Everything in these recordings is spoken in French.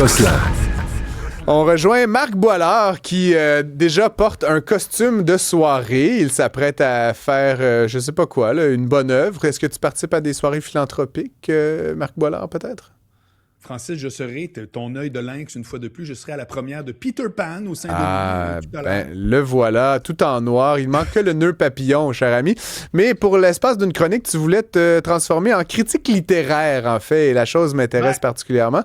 Gosselin. On rejoint Marc Boilard qui déjà porte un costume de soirée. Il s'apprête à faire, je sais pas quoi, là, une bonne œuvre. Est-ce que tu participes à des soirées philanthropiques, Marc Boilard, peut-être? Francis, je serai ton œil de lynx une fois de plus. Je serai à la première de Peter Pan au Saint-Denis. Le voilà, tout en noir. Il manque que le nœud papillon, cher ami. Mais pour l'espace d'une chronique, tu voulais te transformer en critique littéraire, en fait, et la chose m'intéresse particulièrement.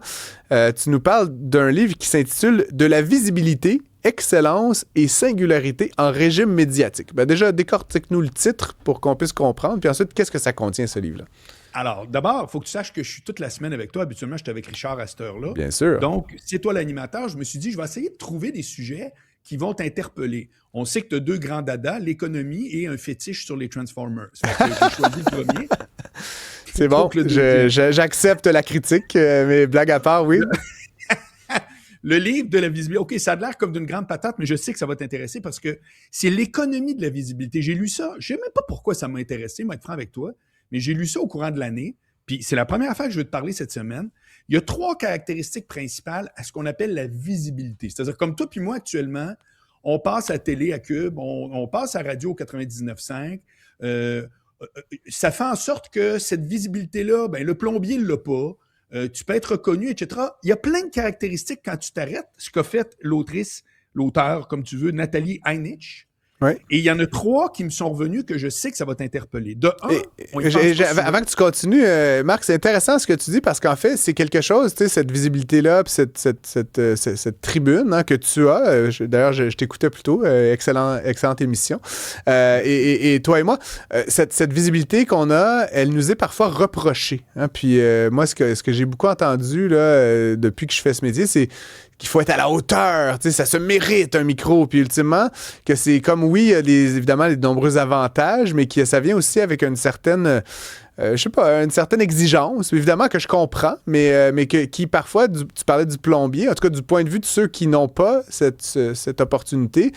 Tu nous parles d'un livre qui s'intitule « De la visibilité, excellence et singularité en régime médiatique ». Déjà, décortique-nous le titre pour qu'on puisse comprendre. Puis ensuite, qu'est-ce que ça contient, ce livre-là? Alors, d'abord, il faut que tu saches que je suis toute la semaine avec toi. Habituellement, je suis avec Richard à cette heure-là. Bien sûr. Donc, c'est toi l'animateur. Je me suis dit, je vais essayer de trouver des sujets qui vont t'interpeller. On sait que tu as deux grands dadas, l'économie et un fétiche sur les Transformers. J'ai choisi le premier. C'est bon, j'accepte la critique, mais blague à part, oui. Le livre de la visibilité, OK, ça a l'air comme d'une grande patate, mais je sais que ça va t'intéresser parce que c'est l'économie de la visibilité. J'ai lu ça, je ne sais même pas pourquoi ça m'a intéressé, moi, être franc avec toi, mais j'ai lu ça au courant de l'année, puis c'est la première fois que je veux te parler cette semaine. Il y a 3 caractéristiques principales à ce qu'on appelle la visibilité. C'est-à-dire, comme toi puis moi, actuellement, on passe à télé, à Cube, on passe à radio au 99.5, ça fait en sorte que cette visibilité-là, ben, le plombier ne l'a pas, tu peux être reconnu, etc. Il y a plein de caractéristiques quand tu t'arrêtes, ce qu'a fait l'auteur, comme tu veux, Nathalie Heinich. Ouais. Et il y en a 3 qui me sont revenus que je sais que ça va t'interpeller. De un, avant que tu continues, Marc, c'est intéressant ce que tu dis parce qu'en fait, c'est quelque chose, tu sais, cette visibilité-là, puis cette tribune que tu as. D'ailleurs, je t'écoutais plus tôt. Excellente émission. Et toi et moi, cette visibilité qu'on a, elle nous est parfois reprochée. Hein? Puis moi, ce que j'ai beaucoup entendu là, depuis que je fais ce métier, c'est qu'il faut être à la hauteur, tu sais, ça se mérite un micro, puis ultimement, que c'est comme, oui, il y a évidemment de nombreux avantages, mais que ça vient aussi avec une certaine, je sais pas, une certaine exigence, évidemment que je comprends, mais qui parfois, tu parlais du plombier, en tout cas du point de vue de ceux qui n'ont pas cette opportunité,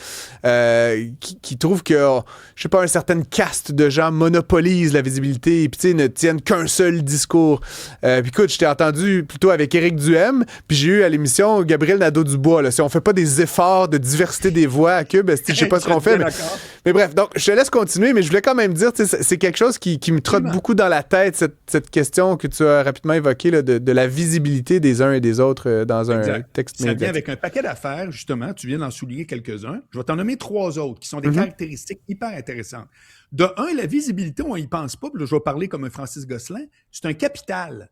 qui trouvent que, je sais pas, une certaine caste de gens monopolise la visibilité, et puis tu sais, ne tiennent qu'un seul discours. Puis écoute, je t'ai entendu plutôt avec Éric Duhem, puis j'ai eu à l'émission Gabriel Nadeau-Dubois, là, si on fait pas des efforts de diversité des voix à Cube, je sais pas ce qu'on fait, mais bref, donc je te laisse continuer, mais je voulais quand même dire, c'est quelque chose qui me trotte beaucoup dans la tête, cette question que tu as rapidement évoquée là, de la visibilité des uns et des autres dans un texte médiatique. Ça vient avec un paquet d'affaires, justement, tu viens d'en souligner quelques-uns. Je vais t'en nommer 3 autres qui sont des caractéristiques hyper intéressantes. De un, la visibilité, on n'y pense pas, puis là, je vais parler comme un Francis Gosselin, c'est un capital.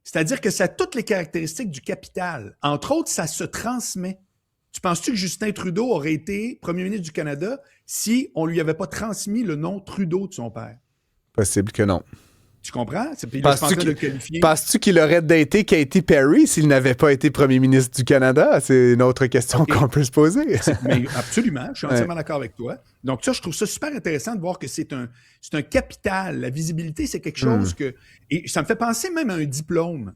C'est-à-dire que ça a toutes les caractéristiques du capital. Entre autres, ça se transmet. Tu penses-tu que Justin Trudeau aurait été premier ministre du Canada si on ne lui avait pas transmis le nom Trudeau de son père? Possible que non. Tu comprends? Penses-tu qu'il aurait daté Katy Perry s'il n'avait pas été premier ministre du Canada? C'est une autre question qu'on peut se poser. Mais absolument, je suis entièrement d'accord avec toi. Donc ça, je trouve ça super intéressant de voir que c'est un capital. La visibilité, c'est quelque chose que... Et ça me fait penser même à un diplôme.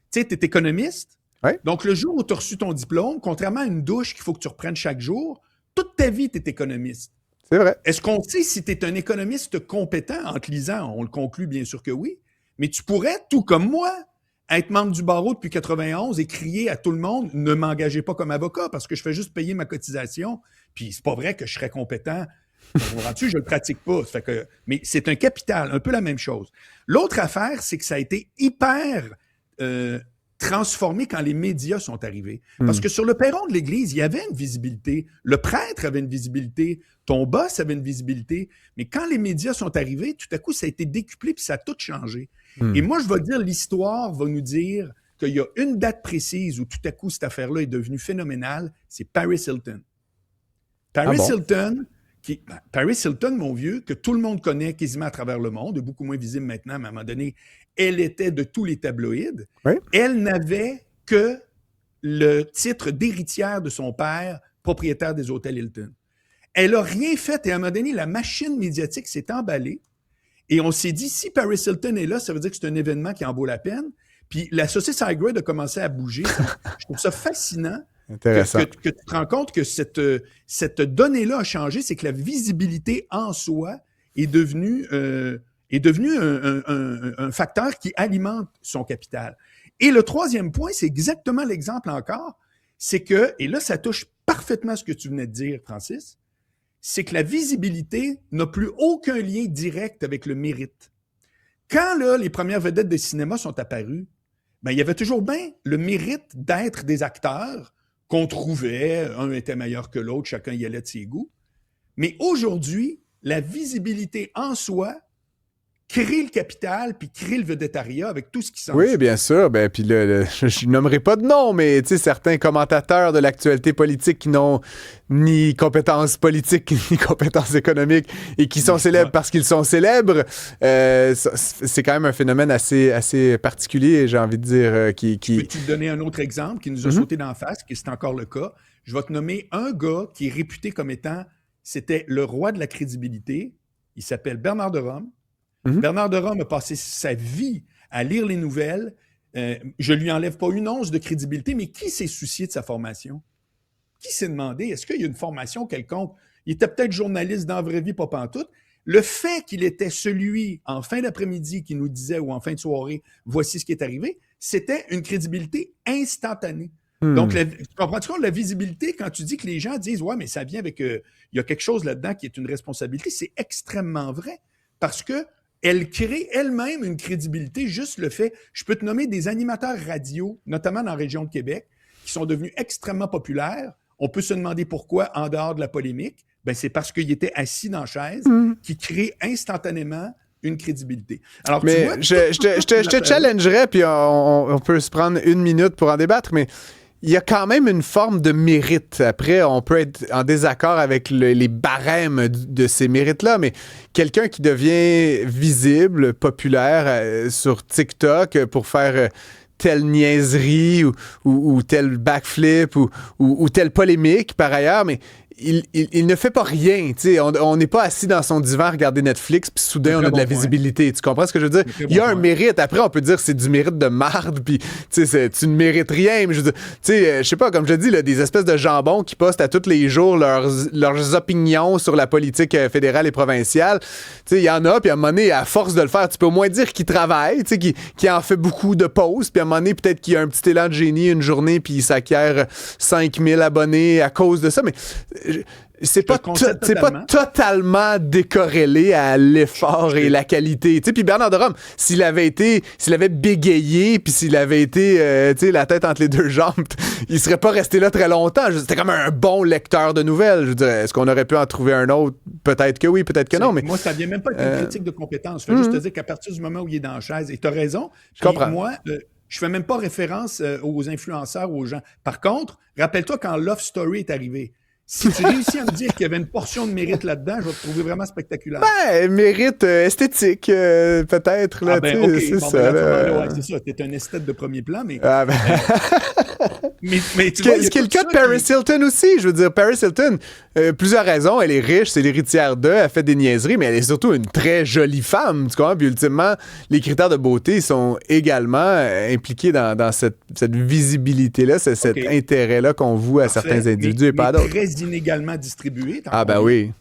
Tu sais, tu es économiste. Ouais. Donc le jour où tu as reçu ton diplôme, contrairement à une douche qu'il faut que tu reprennes chaque jour, toute ta vie, tu es économiste. C'est vrai. Est-ce qu'on sait si tu es un économiste compétent en te lisant? On le conclut bien sûr que oui. Mais tu pourrais, tout comme moi, être membre du barreau depuis 91 et crier à tout le monde « Ne m'engagez pas comme avocat parce que je fais juste payer ma cotisation. » Puis c'est pas vrai que je serais compétent. Je le pratique pas. Mais c'est un capital, un peu la même chose. L'autre affaire, c'est que ça a été hyper transformé quand les médias sont arrivés. Parce que sur le perron de l'église, il y avait une visibilité. Le prêtre avait une visibilité. Ton boss avait une visibilité. Mais quand les médias sont arrivés, tout à coup, ça a été décuplé puis ça a tout changé. Et moi, je vais dire, l'histoire va nous dire qu'il y a une date précise où tout à coup, cette affaire-là est devenue phénoménale. C'est Paris Hilton. Paris Hilton, mon vieux, que tout le monde connaît quasiment à travers le monde, est beaucoup moins visible maintenant, mais à un moment donné, elle était de tous les tabloïds. Oui. Elle n'avait que le titre d'héritière de son père, propriétaire des hôtels Hilton. Elle n'a rien fait et à un moment donné, la machine médiatique s'est emballée et on s'est dit, si Paris Hilton est là, ça veut dire que c'est un événement qui en vaut la peine. Puis la saucisse High-Grade a commencé à bouger. Je trouve ça fascinant. Intéressant. Que tu te rends compte que cette donnée-là a changé, c'est que la visibilité en soi est devenue un facteur qui alimente son capital. Et le troisième point, c'est exactement l'exemple encore, c'est que, et là, ça touche parfaitement ce que tu venais de dire, Francis, c'est que la visibilité n'a plus aucun lien direct avec le mérite. Quand là, les premières vedettes de cinéma sont apparues, ben, il y avait toujours bien le mérite d'être des acteurs qu'on trouvait, un était meilleur que l'autre, chacun y allait de ses goûts. Mais aujourd'hui, la visibilité en soi crée le capital puis crée le vedettariat avec tout ce qui s'en Oui, bien sûr. Ben, puis je nommerai pas de nom, mais certains commentateurs de l'actualité politique qui n'ont ni compétences politiques ni compétences économiques et qui sont célèbres parce qu'ils sont célèbres, c'est quand même un phénomène assez particulier, j'ai envie de dire. Peux-tu te donner un autre exemple qui nous a sauté d'en face, qui c'est encore le cas? Je vais te nommer un gars qui est réputé comme étant, c'était le roi de la crédibilité. Il s'appelle Bernard de Rome. Bernard de Rome a passé sa vie à lire les nouvelles. Je lui enlève pas une once de crédibilité, mais qui s'est soucié de sa formation? Qui s'est demandé, est-ce qu'il y a une formation quelconque? Il était peut-être journaliste dans la vraie vie, pas pantoute. Le fait qu'il était celui, en fin d'après-midi, qui nous disait, ou en fin de soirée, voici ce qui est arrivé, c'était une crédibilité instantanée. Donc, tu comprends-tu compte la visibilité quand tu dis que les gens disent, ouais, mais ça vient avec, il y a quelque chose là-dedans qui est une responsabilité, c'est extrêmement vrai. Parce que elle crée elle-même une crédibilité, juste le fait. Je peux te nommer des animateurs radio, notamment dans la région de Québec, qui sont devenus extrêmement populaires. On peut se demander pourquoi, en dehors de la polémique. Ben, c'est parce qu'ils étaient assis dans la chaise, qui crée instantanément une crédibilité. Alors, mais tu vois, je te challengerais, puis on peut se prendre une minute pour en débattre, mais il y a quand même une forme de mérite. Après, on peut être en désaccord avec les barèmes de ces mérites-là, mais quelqu'un qui devient visible, populaire sur TikTok pour faire telle niaiserie ou tel backflip ou telle polémique par ailleurs, mais il ne fait pas rien. On n'est pas assis dans son divan à regarder Netflix puis soudain on a de la visibilité. Tu comprends ce que je veux dire? Il y a un mérite. Après, on peut dire que c'est du mérite de marde puis tu ne mérites rien. Mais je sais pas, comme je dis, là, des espèces de jambons qui postent à tous les jours leurs opinions sur la politique fédérale et provinciale. Il y en a, puis à un moment donné, à force de le faire, tu peux au moins dire qu'il travaille, qu'il en fait beaucoup de pauses, puis à un moment donné, peut-être qu'il y a un petit élan de génie une journée puis il s'acquiert 5000 abonnés à cause de ça. Mais c'est pas totalement décorrélé à l'effort et la qualité. Puis Bernard de Rome, s'il avait bégayé, puis s'il avait été la tête entre les deux jambes, il serait pas resté là très longtemps. C'était comme un bon lecteur de nouvelles. Je veux dire, est-ce qu'on aurait pu en trouver un autre? Peut-être que oui, peut-être que non. Mais moi, ça vient même pas être une critique de compétence. Je veux juste te dire qu'à partir du moment où il est dans la chaise, et tu as raison, je comprends. Moi, je fais même pas référence aux influenceurs ou aux gens. Par contre, rappelle-toi quand Love Story est arrivé. Si tu réussis à me dire qu'il y avait une portion de mérite là-dedans, je vais te trouver vraiment spectaculaire. Ben, mérite esthétique, peut-être. Là, okay. C'est ça. C'est ça. T'es un esthète de premier plan, mais... mais tu vois, ce qui est le cas de Paris Hilton aussi. Je veux dire, Paris Hilton, plusieurs raisons. Elle est riche, c'est l'héritière d'eux, elle fait des niaiseries, mais elle est surtout une très jolie femme. Tu comprends? Puis ultimement, les critères de beauté sont également impliqués dans cette visibilité-là, cet intérêt-là qu'on voue à certains individus et pas à d'autres. Très inégalement distribué. Oui.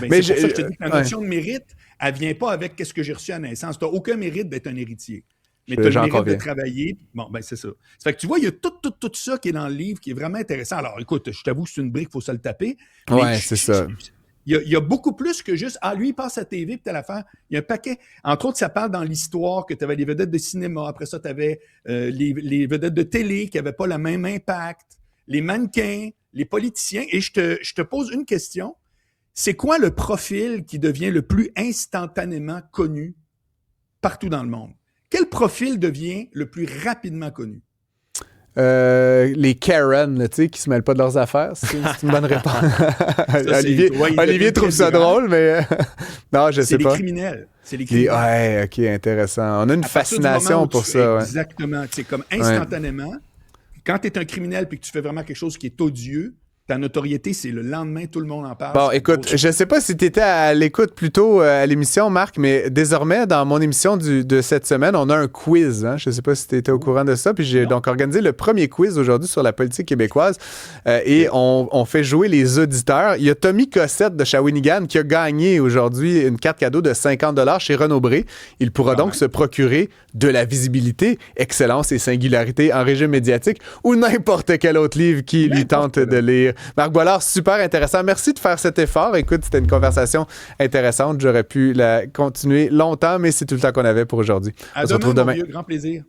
Mais c'est pour ça que je te dis que la notion de mérite, elle vient pas avec qu'est-ce que j'ai reçu à naissance. Tu n'as aucun mérite d'être un héritier. Mais tu as le mérite de travailler. Bon, ben c'est ça. Ça fait que tu vois, il y a tout ça qui est dans le livre qui est vraiment intéressant. Alors, écoute, je t'avoue que c'est une brique, il faut se le taper. Ouais, c'est ça. Il y a beaucoup plus que juste, lui, il passe à TV, puis t'as l'affaire. Il y a un paquet. Entre autres, ça parle dans l'histoire que tu avais les vedettes de cinéma. Après ça, tu avais les vedettes de télé qui n'avaient pas le même impact. Les mannequins, les politiciens. Et je te pose une question. C'est quoi le profil qui devient le plus instantanément connu partout dans le monde? Quel profil devient le plus rapidement connu? Les Karen, tu sais, qui se mêlent pas de leurs affaires. C'est une bonne réponse. Olivier trouve ça drôle, mais non, je sais pas. C'est les criminels. Ouais, OK, intéressant. On a une fascination pour ça. Exactement. C'est comme instantanément, quand tu es un criminel puis que tu fais vraiment quelque chose qui est odieux, ta notoriété, c'est le lendemain, tout le monde en parle. Bon, écoute, je sais pas si tu étais à l'écoute plus tôt à l'émission, Marc, mais désormais, dans mon émission de cette semaine, on a un quiz. Hein? Je sais pas si tu étais au courant de ça. Puis j'ai donc organisé le premier quiz aujourd'hui sur la politique québécoise et on fait jouer les auditeurs. Il y a Tommy Cossette de Shawinigan qui a gagné aujourd'hui une carte cadeau de 50$ chez Renaud Bré. Il pourra donc se procurer de la visibilité, excellence et singularité en régime médiatique ou n'importe quel autre livre qui lui tente de lire. Marc Boilard, super intéressant. Merci de faire cet effort. Écoute, c'était une conversation intéressante. J'aurais pu la continuer longtemps, mais c'est tout le temps qu'on avait pour aujourd'hui. On se retrouve demain. Grand plaisir.